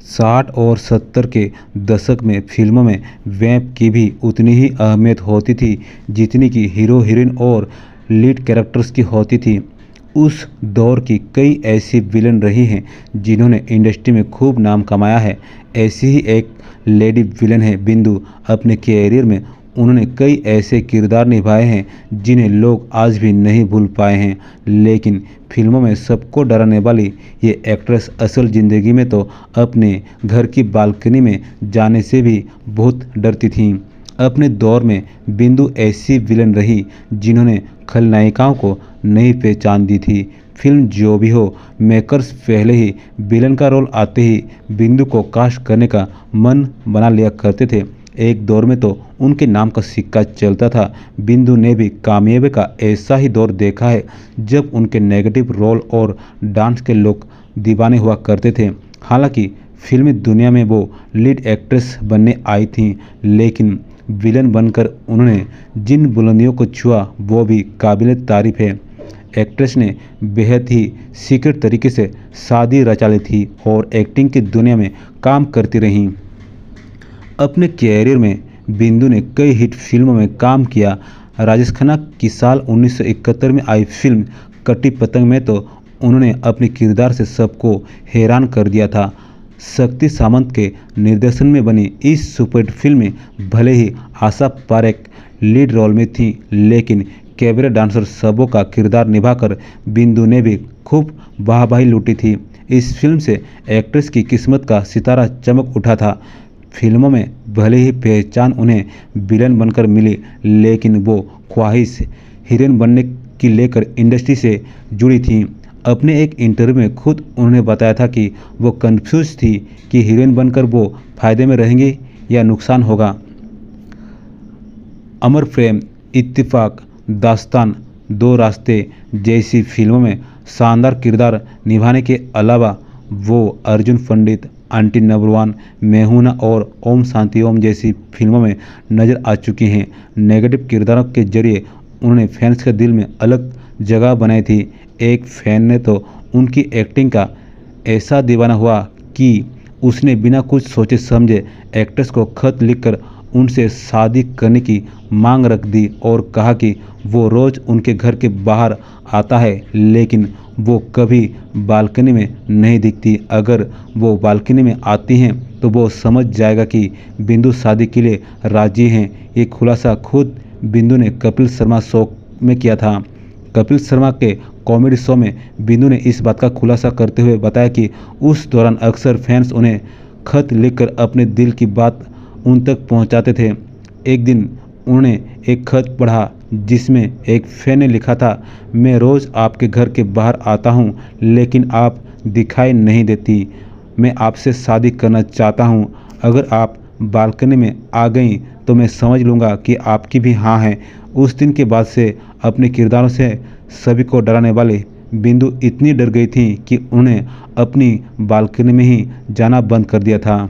60 और 70 के दशक में फिल्मों में वैम्प की भी उतनी ही अहमियत होती थी जितनी कि हीरो हीरोइन और लीड कैरेक्टर्स की होती थी। उस दौर की कई ऐसी विलन रही हैं जिन्होंने इंडस्ट्री में खूब नाम कमाया है। ऐसी ही एक लेडी विलन है बिंदु। अपने कैरियर में उन्होंने कई ऐसे किरदार निभाए हैं जिन्हें लोग आज भी नहीं भूल पाए हैं, लेकिन फिल्मों में सबको डराने वाली ये एक्ट्रेस असल ज़िंदगी में तो अपने घर की बालकनी में जाने से भी बहुत डरती थीं। अपने दौर में बिंदु ऐसी विलन रही जिन्होंने खलनायिकाओं को नई पहचान दी थी। फिल्म जो भी हो, मेकर्स पहले ही विलन का रोल आते ही बिंदु को कास्ट करने का मन बना लिया करते थे। एक दौर में तो उनके नाम का सिक्का चलता था। बिंदु ने भी कामयाबी का ऐसा ही दौर देखा है जब उनके नेगेटिव रोल और डांस के लोग दीवाने हुआ करते थे। हालांकि फिल्मी दुनिया में वो लीड एक्ट्रेस बनने आई थीं, लेकिन विलन बनकर उन्होंने जिन बुलंदियों को छुआ वो भी काबिल तारीफ है। एक्ट्रेस ने बेहद ही सीक्रेट तरीके से शादी रचा ली थी और एक्टिंग की दुनिया में काम करती रहीं। अपने कैरियर में बिंदु ने कई हिट फिल्मों में काम किया। राजेश खन्ना की साल 1971 में आई फिल्म कटी पतंग में तो उन्होंने अपने किरदार से सबको हैरान कर दिया था। शक्ति सामंत के निर्देशन में बनी इस सुपरहिट फिल्म में भले ही आशा पारेख लीड रोल में थी, लेकिन कैबरे डांसर सबों का किरदार निभाकर बिंदु ने भी खूब वाहवाही लूटी थी। इस फिल्म से एक्ट्रेस की किस्मत का सितारा चमक उठा था। फिल्मों में भले ही पहचान उन्हें विलन बनकर मिली, लेकिन वो ख्वाहिश हीरोइन बनने की लेकर इंडस्ट्री से जुड़ी थीं। अपने एक इंटरव्यू में खुद उन्होंने बताया था कि वो कंफ्यूज थी कि हीरोइन बनकर वो फायदे में रहेंगी या नुकसान होगा। अमर प्रेम, इत्तेफाक, दास्तान, दो रास्ते जैसी फिल्मों में शानदार किरदार निभाने के अलावा वो अर्जुन पंडित, आंटी नंबर 1, मैं हूं ना और ओम शांति ओम जैसी फिल्मों में नजर आ चुकी हैं। नेगेटिव किरदारों के जरिए उन्होंने फैंस के दिल में अलग जगह बनाई थी। एक फैन ने तो उनकी एक्टिंग का ऐसा दीवाना हुआ कि उसने बिना कुछ सोचे समझे एक्ट्रेस को खत लिखकर उनसे शादी करने की मांग रख दी और कहा कि वो रोज़ उनके घर के बाहर आता है, लेकिन वो कभी बालकनी में नहीं दिखती। अगर वो बालकनी में आती हैं तो वो समझ जाएगा कि बिंदु शादी के लिए राजी हैं। ये खुलासा खुद बिंदु ने कपिल शर्मा शो में किया था। कपिल शर्मा के कॉमेडी शो में बिंदु ने इस बात का खुलासा करते हुए बताया कि उस दौरान अक्सर फैंस उन्हें खत लिखकर अपने दिल की बात उन तक पहुंचाते थे। एक दिन उन्होंने एक खत पढ़ा जिसमें एक फैन ने लिखा था, मैं रोज़ आपके घर के बाहर आता हूं, लेकिन आप दिखाई नहीं देती। मैं आपसे शादी करना चाहता हूं। अगर आप बालकनी में आ गई तो मैं समझ लूँगा कि आपकी भी हाँ है। उस दिन के बाद से अपने किरदारों से सभी को डराने वाले बिंदु इतनी डर गई थी कि उन्हें अपनी बालकनी में ही जाना बंद कर दिया था।